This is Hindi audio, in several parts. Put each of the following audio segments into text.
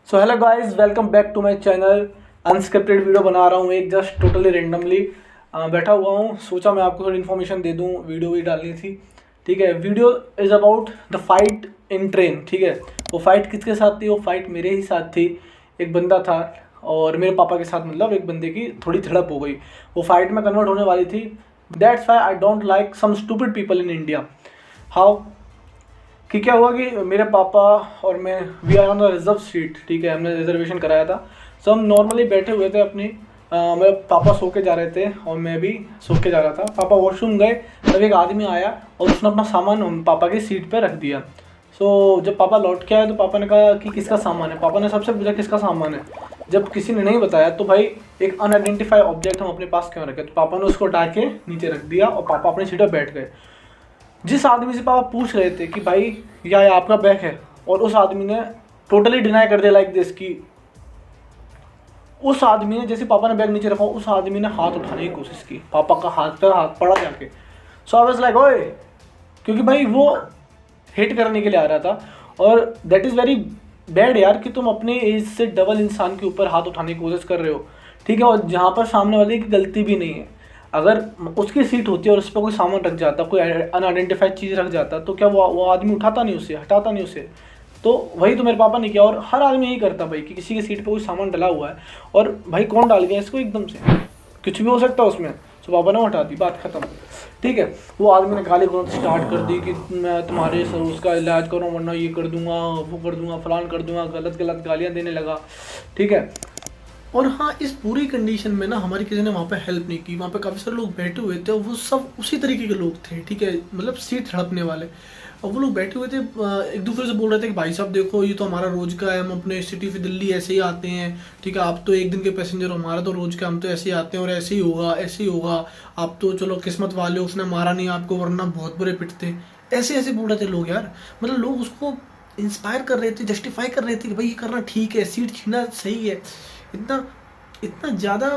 So hello guys, welcome back to my channel. Unscripted video बना रहा हूँ, एक जस्ट टोटली रेंडमली बैठा हुआ हूँ। सोचा मैं आपको थोड़ी इन्फॉर्मेशन दे दूँ, वीडियो भी डालनी थी। ठीक है, video is about the fight in train. ठीक है, वो फाइट किसके साथ थी? वो फाइट मेरे ही साथ थी। एक बंदा था और मेरे पापा के साथ, मतलब एक बंदे की थोड़ी झड़प हो गई। वो फाइट में कन्वर्ट होने वाली थी। That's why I don't like some stupid people in India. How कि क्या हुआ कि मेरे पापा और मैं we are on the reserve seat. ठीक है, हमने रिजर्वेशन कराया था। सो हम नॉर्मली बैठे हुए थे अपनी, मेरे पापा सो के जा रहे थे और मैं भी सो के जा रहा था। पापा वॉशरूम गए, तब एक आदमी आया और उसने अपना सामान पापा की सीट पर रख दिया। सो जब पापा लौट के आए तो पापा ने कहा कि किसका सामान है। पापा ने सबसे पूछा किसका सामान है। जब किसी ने नहीं बताया तो भाई एक अनआइडेंटिफाई ऑब्जेक्ट हम अपने पास क्यों रखे, तो पापा ने उसको उठा के नीचे रख दिया और पापा अपनी सीट पर बैठ गए। जिस आदमी से पापा पूछ रहे थे कि भाई या आपका बैग है, और उस आदमी ने टोटली डिनाई कर दिया लाइक दिस कि उस आदमी ने, जैसे पापा ने बैग नीचे रखा, उस आदमी ने हाथ उठाने की कोशिश की। पापा का हाथ पर हाथ पड़ा जाके। सो आई वाज लाइक ओए, क्योंकि भाई वो हिट करने के लिए आ रहा था। और दैट इज़ वेरी बैड यार कि तुम अपने एज से डबल इंसान के ऊपर हाथ उठाने की कोशिश कर रहे हो। ठीक है, और जहाँ पर सामने वाले की गलती भी नहीं है। अगर उसकी सीट होती है और उस पर कोई सामान रख जाता, कोई अनआइडेंटिफाइड चीज़ रख जाता, तो क्या वो आदमी उठाता नहीं उसे, हटाता नहीं उसे? तो वही तो मेरे पापा ने किया। और हर आदमी यही करता भाई कि किसी की सीट पे कोई सामान डला हुआ है और भाई कौन डाल गया इसको, एकदम से कुछ भी हो सकता है उसमें। तो पापा ने हटा दी, बात खत्म। ठीक है, वो आदमी ने गाली गलौज स्टार्ट कर दी कि मैं तुम्हारे सर उसका इलाज करूँ वरना ये कर दूंगा, वो कर दूंगा, फलान कर दूंगा, गलत गलत गालियाँ देने लगा। ठीक है, और हाँ, इस पूरी कंडीशन में ना हमारी किसी ने वहाँ पे हेल्प नहीं की। वहाँ पे काफ़ी सारे लोग बैठे हुए थे और वो सब उसी तरीके के लोग थे। ठीक है, मतलब सीट हड़पने वाले। और वो लोग बैठे हुए थे, एक दूसरे से बोल रहे थे कि भाई साहब देखो, ये तो हमारा रोज का है, हम अपने सिटी से दिल्ली ऐसे ही आते हैं। ठीक है, आप तो एक दिन के पैसेंजर हो, हमारा तो रोज का, हम तो ऐसे ही आते हैं और ऐसे ही होगा, ऐसे ही होगा। आप तो चलो किस्मत वाले हो, उसने मारा नहीं आपको, वरना बहुत बुरे पिटते। ऐसे ऐसे बोल रहे थे लोग यार। मतलब लोग उसको इंस्पायर कर रहे थे, जस्टिफाई कर रहे थे कि भाई ये करना ठीक है, सीट छीनना सही है। इतना इतना ज़्यादा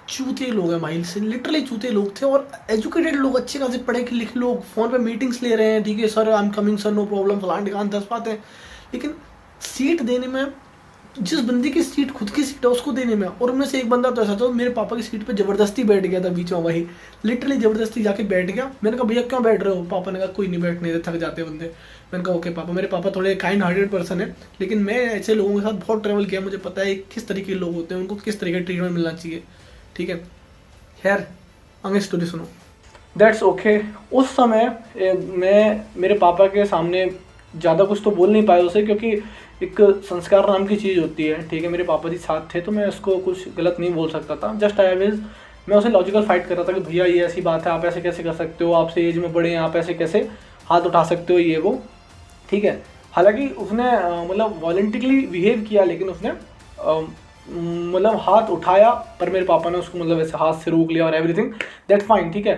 चूते लोग हैं भाई, से लिटरली चूते लोग थे। और एजुकेटेड लोग, अच्छे खासे पढ़े लिखे लोग, फ़ोन पे मीटिंग्स ले रहे हैं। ठीक है sir, I am coming sir, no problem, फलान ढिकान 10 बातें। लेकिन सीट देने में, जिस बंदी की सीट खुद की सीट है उसको देने में, और उनमें से एक बंदा तो ऐसा था मेरे पापा की सीट पे ज़बरदस्ती बैठ गया था बीच में। वही लिटरली ज़बरदस्ती जाके बैठ गया। मैंने कहा भैया क्यों बैठ रहे हो? पापा ने कहा कोई नहीं बैठने दे, थक जाते बंदे। मैंने कहा ओके पापा। मेरे पापा थोड़े काइंड हार्टेड पर्सन है, लेकिन मैं ऐसे लोगों के साथ बहुत ट्रैवल किया, मुझे पता है किस तरीके के लोग होते हैं, उनको किस तरीके का ट्रीटमेंट मिलना चाहिए। ठीक है, खैर आगे स्टोरी सुनो। That's okay. उस समय मैं मेरे पापा के सामने ज़्यादा कुछ तो बोल नहीं पाया उसे, क्योंकि एक संस्कार नाम की चीज़ होती है। ठीक है, मेरे पापा जी साथ थे तो मैं उसको कुछ गलत नहीं बोल सकता था। जस्ट आई वेज, मैं उसे लॉजिकल फाइट कर रहा था कि भैया ये ऐसी बात है, आप ऐसे कैसे कर सकते हो, आपसे एज में बड़े हैं, आप ऐसे कैसे हाथ उठा सकते हो, ये वो। ठीक है, हालांकि उसने मतलब वॉलंटरली बिहेव किया, लेकिन उसने मतलब हाथ उठाया, पर मेरे पापा ने उसको मतलब ऐसे हाथ से रोक लिया और एवरीथिंग दैट फाइन। ठीक है,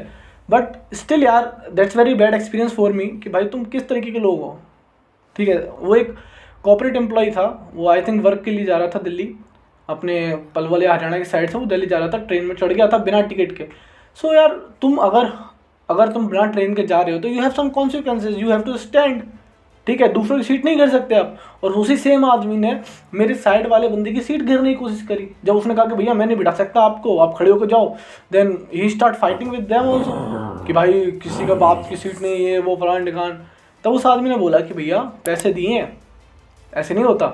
बट स्टिल यार that's very bad experience for me कि भाई तुम किस तरीके के लोग हो। ठीक है, वो एक कॉर्पोरेट एम्प्लॉय था, वो आई थिंक वर्क के लिए जा रहा था दिल्ली, अपने पलवल या हरियाणा की साइड से वो दिल्ली जा रहा था। ट्रेन में चढ़ गया था बिना टिकट के। सो यार तुम अगर तुम बिना ट्रेन के जा रहे हो तो you have some consequences, you have to stand. ठीक है, दूसरों की सीट नहीं घेर सकते आप। और उसी सेम आदमी ने मेरे साइड वाले बंदे की सीट घेरने की कोशिश करी। जब उसने कहा कि भैया मैं नहीं बिठा सकता आपको, आप खड़े होकर जाओ, देन ही start fighting with them also कि भाई किसी का बाप की सीट नहीं है, वो फलान ढिकान। तब उस आदमी ने बोला कि भैया पैसे दिए हैं, ऐसे नहीं होता।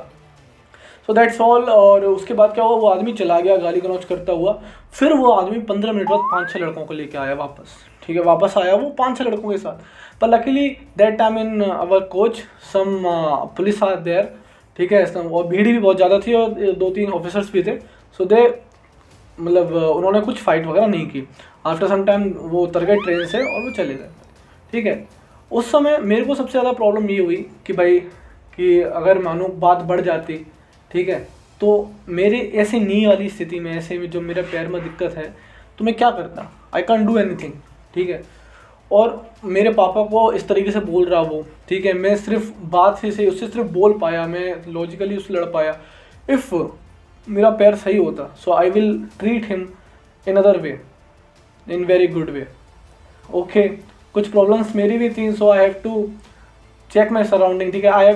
So that's all. और उसके बाद क्या हुआ, वो आदमी चला गया गाली गलौज करता हुआ। फिर वो आदमी 15 मिनट बाद 5-6 लड़कों को लेके आया वापस। ठीक है, वापस आया वो 5-6 लड़कों के साथ। पर luckily that time in our coach some police are there. ठीक है, और भीड़ भी बहुत ज़्यादा थी और 2-3 ऑफिसर्स भी थे। सो दे मतलब उन्होंने कुछ फाइट वगैरह नहीं की। आफ्टर सम टाइम वो उतर गए ट्रेन से और वो चले गए। ठीक है, उस समय मेरे को सबसे ज़्यादा प्रॉब्लम ये हुई कि भाई कि अगर मानो बात बढ़ जाती, ठीक है, तो मेरे ऐसे नी वाली स्थिति में, ऐसे में जो मेरे पैर में दिक्कत है, तो मैं क्या करता? I can do anything. ठीक है, और मेरे पापा को इस तरीके से बोल रहा वो। ठीक है, मैं सिर्फ बात से उससे सिर्फ बोल पाया, मैं लॉजिकली उससे लड़ पाया। इफ़ मेरा पैर सही होता, so I will treat him in other way, in very good way. Okay, कुछ प्रॉब्लम्स मेरी भी थी, so I have to check my surrounding, ठीक है, I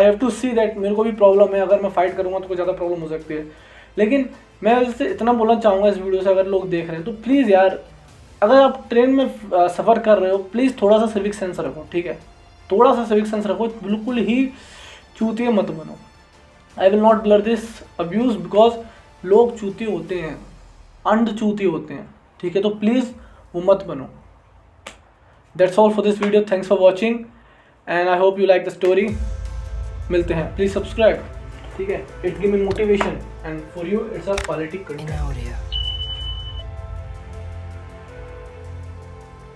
have to see that मेरे को भी प्रॉब्लम है, अगर मैं फाइट करूँगा तो कुछ ज़्यादा प्रॉब्लम हो सकती है। लेकिन मैं उससे इतना बोलना चाहूँगा इस वीडियो से, अगर लोग देख रहे हैं तो प्लीज़ यार, अगर आप ट्रेन में सफ़र कर रहे हो, प्लीज़ थोड़ा सा सिविक सेंस रखो, ठीक है, थोड़ा सा सिविक सेंस रखो, बिल्कुल ही चूतिया मत बनो। I will not blur this abuse because लोग चूतिए होते हैं, अंध चूतिए होते हैं, ठीक है, तो प्लीज़ वो मत बनो। That's all for this video, thanks for watching and I hope you like the story. मिलते हैं, प्लीज़ सब्सक्राइब, ठीक है, it give me motivation and for you it's a quality content.